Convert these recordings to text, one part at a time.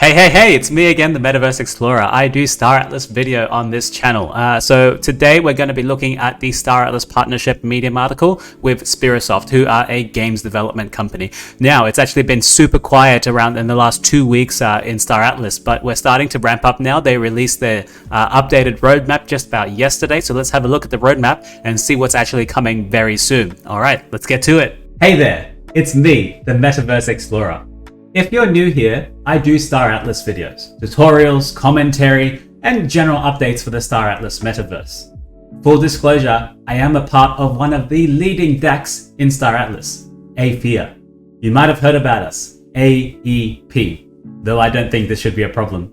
Hey, it's me again, the MetaVerse Explorer. I do Star Atlas video on this channel. So today we're going to be looking at the Star Atlas Partnership Medium article with Sperasoft, who are a games development company. Now, it's actually been super quiet around in the last 2 weeks in Star Atlas, but we're starting to ramp up now. They released their updated roadmap just about yesterday, so let's have a look at the roadmap and see what's actually coming very soon. All right, let's get to it. Hey there, it's me, the MetaVerse Explorer. If you're new here, I do Star Atlas videos, tutorials, commentary, and general updates for the Star Atlas metaverse. Full disclosure, I am a part of one of the leading DAOs in Star Atlas, AFIA. You might have heard about us, AEP, though I don't think this should be a problem.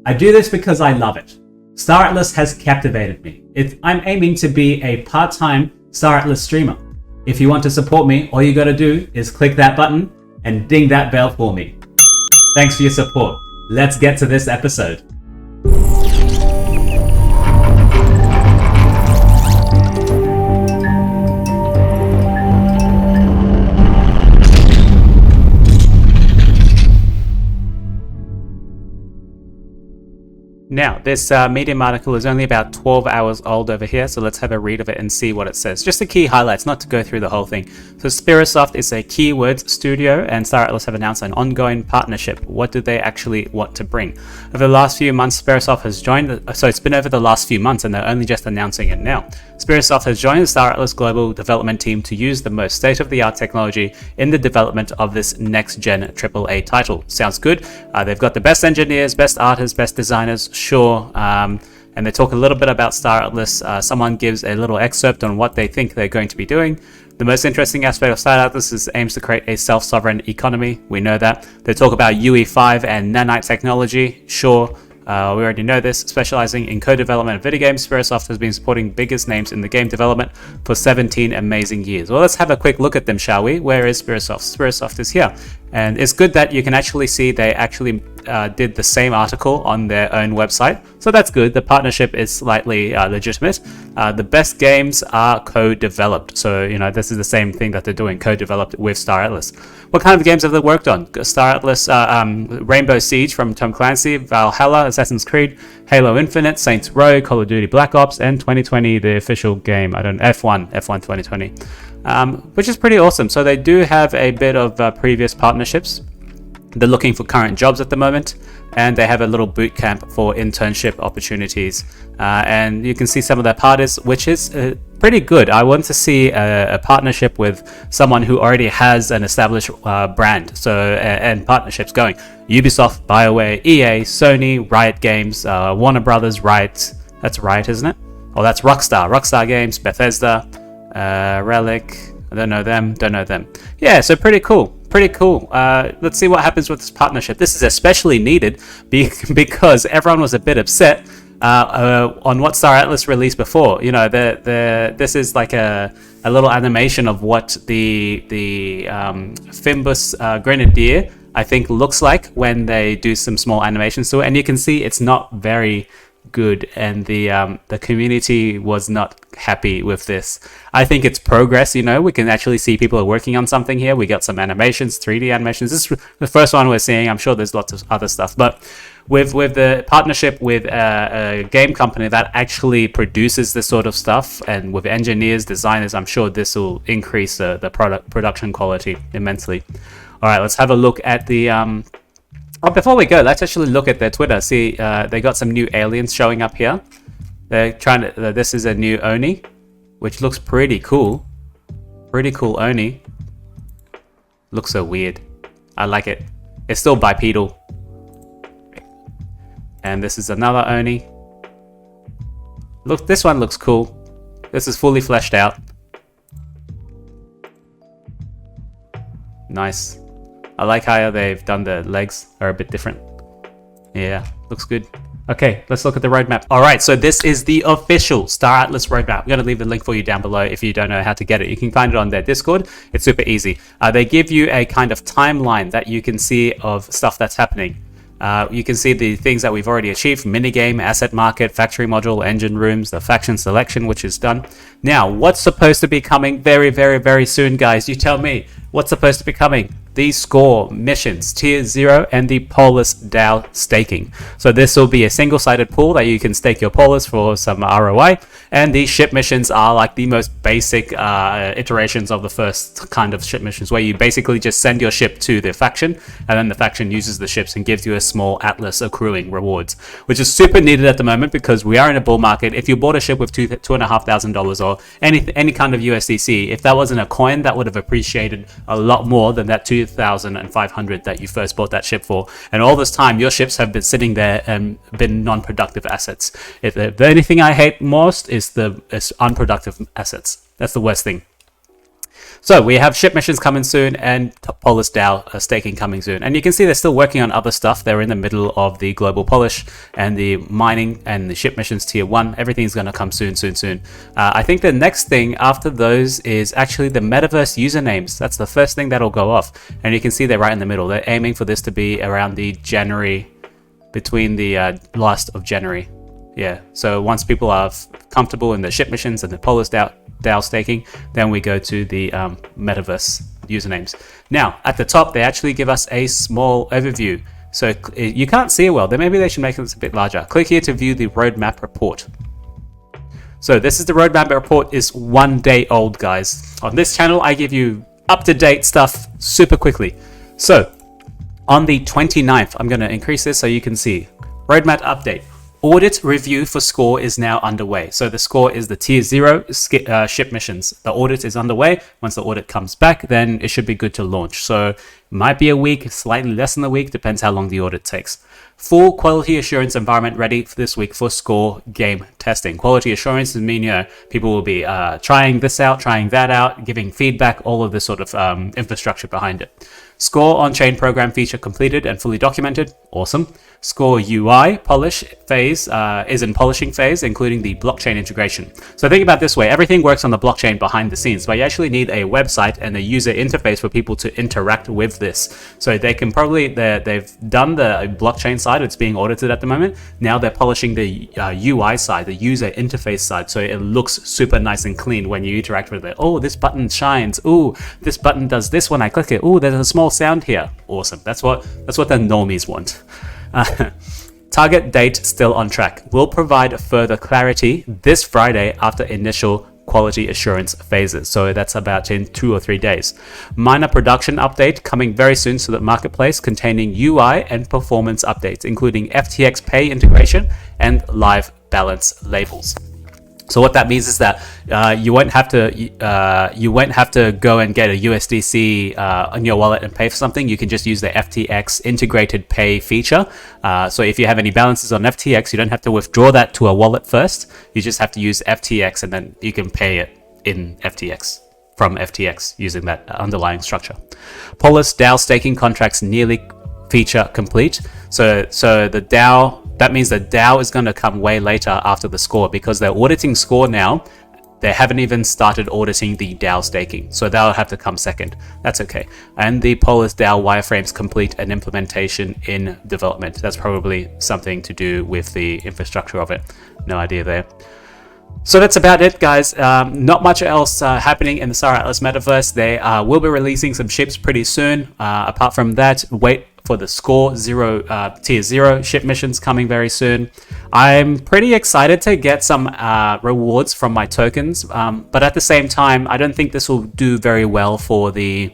I do this because I love it. Star Atlas has captivated me. I'm aiming to be a part-time Star Atlas streamer. If you want to support me, all you gotta do is click that button and ding that bell for me. Thanks for your support. Let's get to this episode. Now, this Medium article is only about 12 hours old over here, so let's have a read of it and see what it says. Just the key highlights, not to go through the whole thing. So Sperasoft is a keywords studio, and Star Atlas have announced an ongoing partnership. What do they actually want to bring? Over the last few months, Sperasoft has joined, so it's been over the last few months, and they're only just announcing it now. Sperasoft has joined the Star Atlas global development team to use the most state-of-the-art technology in the development of this next-gen AAA title. Sounds good. They've got the best engineers, best artists, best designers, sure. And they talk a little bit about Star Atlas. Someone gives a little excerpt on what they think they're going to be doing. The most interesting aspect of Star Atlas is aims to create a self-sovereign economy. We know that. They talk about UE5 and nanite technology. Sure. We already know this. Specializing in co-development of video games, Sperasoft has been supporting biggest names in the game development for 17 amazing years. Well, let's have a quick look at them, shall we? Where is Sperasoft? Sperasoft is here. And it's good that you can actually see they actually did the same article on their own website. So that's good. The partnership is slightly legitimate. The best games are co-developed. So, this is the same thing that they're doing, co-developed with Star Atlas. What kind of games have they worked on? Star Atlas, Rainbow Siege from Tom Clancy, Valhalla, Assassin's Creed, Halo Infinite, Saints Row, Call of Duty Black Ops, and 2020, the official game, F1 2020. Which is pretty awesome. So they do have a bit of previous partnerships. They're looking for current jobs at the moment, and they have a little boot camp for internship opportunities. And you can see some of their parties, which is pretty good. I want to see a partnership with someone who already has an established brand. So and partnerships going. Ubisoft, BioWare, EA, Sony, Riot Games, Warner Brothers, Riot. That's Riot, isn't it? Oh, that's Rockstar. Rockstar Games, Bethesda, Relic. I don't know them. Yeah, so pretty cool. Let's see what happens with this partnership. This is especially needed because everyone was a bit upset on what Star Atlas released before. This is like a little animation of what the Fimbus Grenadier, I think, looks like when they do some small animations to it. And you can see it's not very good, and the community was not happy with this. I think it's progress. We can actually see people are working on something here. We got some animations, 3D animations. This is the first one we're seeing. I'm sure there's lots of other stuff, but with the partnership with a game company that actually produces this sort of stuff, and with engineers, designers, I'm sure this will increase the production quality immensely. All right, let's have a look at the before we go, let's actually look at their Twitter. See, they got some new aliens showing up here. They're trying to. This is a new Oni, which looks pretty cool. Pretty cool Oni. Looks so weird. I like it. It's still bipedal. And this is another Oni. Look, this one looks cool. This is fully fleshed out. Nice. I like how they've done the legs are a bit different. Yeah, looks good. Okay, let's look at the roadmap. All right, so this is the official Star Atlas roadmap. I'm going to leave the link for you down below if you don't know how to get it. You can find it on their Discord. It's super easy. They give you a kind of timeline that you can see of stuff that's happening. You can see the things that we've already achieved: minigame, asset market, factory module, engine rooms, the faction selection, which is done. Now, what's supposed to be coming very, very, very soon, guys? You tell me. What's supposed to be coming? the Score missions, Tier 0, and the Polis DAO staking. So this will be a single-sided pool that you can stake your Polis for some ROI, and these ship missions are like the most basic iterations of the first kind of ship missions, where you basically just send your ship to the faction, and then the faction uses the ships and gives you a small Atlas accruing rewards, which is super needed at the moment because we are in a bull market. If you bought a ship with $2,500 or any kind of USDC, if that wasn't a coin, that would have appreciated a lot more than that $2,500 that you first bought that ship for. And all this time, your ships have been sitting there and been non-productive assets. If anything I hate most is unproductive assets. That's the worst thing. So we have ship missions coming soon and Polis DAO staking coming soon. And you can see they're still working on other stuff. They're in the middle of the global polish and the mining and the ship missions tier 1. Everything's going to come soon. I think the next thing after those is actually the MetaVerse usernames. That's the first thing that'll go off. And you can see they're right in the middle. They're aiming for this to be around the between the last of January. Yeah, so once people are comfortable in the ship missions and the Polis DAO staking, then we go to the MetaVerse usernames. Now, at the top, they actually give us a small overview. So you can't see it well. Then maybe they should make this a bit larger. Click here to view the roadmap report. So this is the roadmap report. Is 1 day old, guys. On this channel, I give you up-to-date stuff super quickly. So on the 29th, I'm going to increase this so you can see. Roadmap update. Audit review for Score is now underway. So the Score is the tier 0 ship missions. The audit is underway. Once the audit comes back, then it should be good to launch. So it might be a week, slightly less than a week, depends how long the audit takes. Full quality assurance environment ready for this week for Score game testing. Quality assurance means, people will be trying this out, trying that out, giving feedback, all of this sort of infrastructure behind it. Score on-chain program feature completed and fully documented. Awesome. Score UI polish phase is in polishing phase, including the blockchain integration. So think about it this way. Everything works on the blockchain behind the scenes, but you actually need a website and a user interface for people to interact with this. So they can probably, they've done the blockchain side. It's being audited at the moment. Now they're polishing the UI side, the user interface side. So it looks super nice and clean when you interact with it. Oh, this button shines. Oh, this button does this when I click it. Oh, there's a small sound here. Awesome. That's what the normies want. Target date still on track. We'll provide further clarity this Friday after initial quality assurance phases. So that's about in 2 or 3 days. Minor production update coming very soon to the marketplace, containing UI and performance updates, including FTX Pay integration and live balance labels. So what that means is that you won't have to go and get a USDC on your wallet and pay for something. You can just use the FTX integrated pay feature. So if you have any balances on FTX, you don't have to withdraw that to a wallet first. You just have to use FTX, and then you can pay it in FTX from FTX using that underlying structure. Polis DAO staking contracts nearly feature complete. So the DAO. That means the DAO is going to come way later after the Score, because they're auditing Score now. They haven't even started auditing the DAO staking. So that'll have to come second. That's okay. And the Polis DAO wireframes complete an implementation in development. That's probably something to do with the infrastructure of it. No idea there. So that's about it, guys. Not much else happening in the Star Atlas metaverse. They will be releasing some ships pretty soon. Apart from that, wait for the Score tier 0 ship missions coming very soon. I'm pretty excited to get some rewards from my tokens, but at the same time, I don't think this will do very well for the,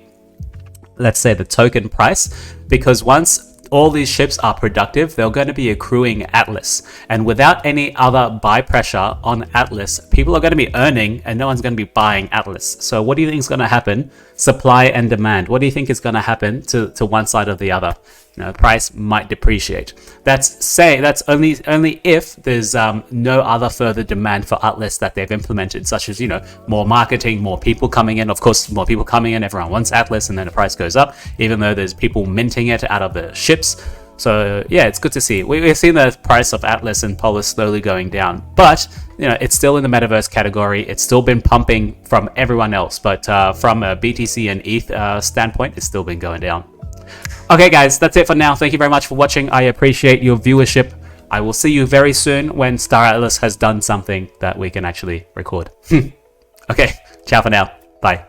let's say, the token price, because once all these ships are productive, they're going to be accruing Atlas, and without any other buy pressure on Atlas, people are going to be earning and no one's going to be buying Atlas. So what do you think is going to happen? Supply and demand. What do you think is going to happen to one side or the other? Price might depreciate. That's only if there's no other further demand for Atlas that they've implemented, such as more marketing, more people coming in. Of course, more people coming in, everyone wants Atlas, and then the price goes up, even though there's people minting it out of the ships. So yeah, it's good to see. We've seen the price of Atlas and Polis slowly going down, but it's still in the metaverse category. It's still been pumping from everyone else, but from a BTC and ETH standpoint, it's still been going down. Okay, guys, that's it for now. Thank you very much for watching. I appreciate your viewership. I will see you very soon when Star Atlas has done something that we can actually record. Okay, ciao for now. Bye.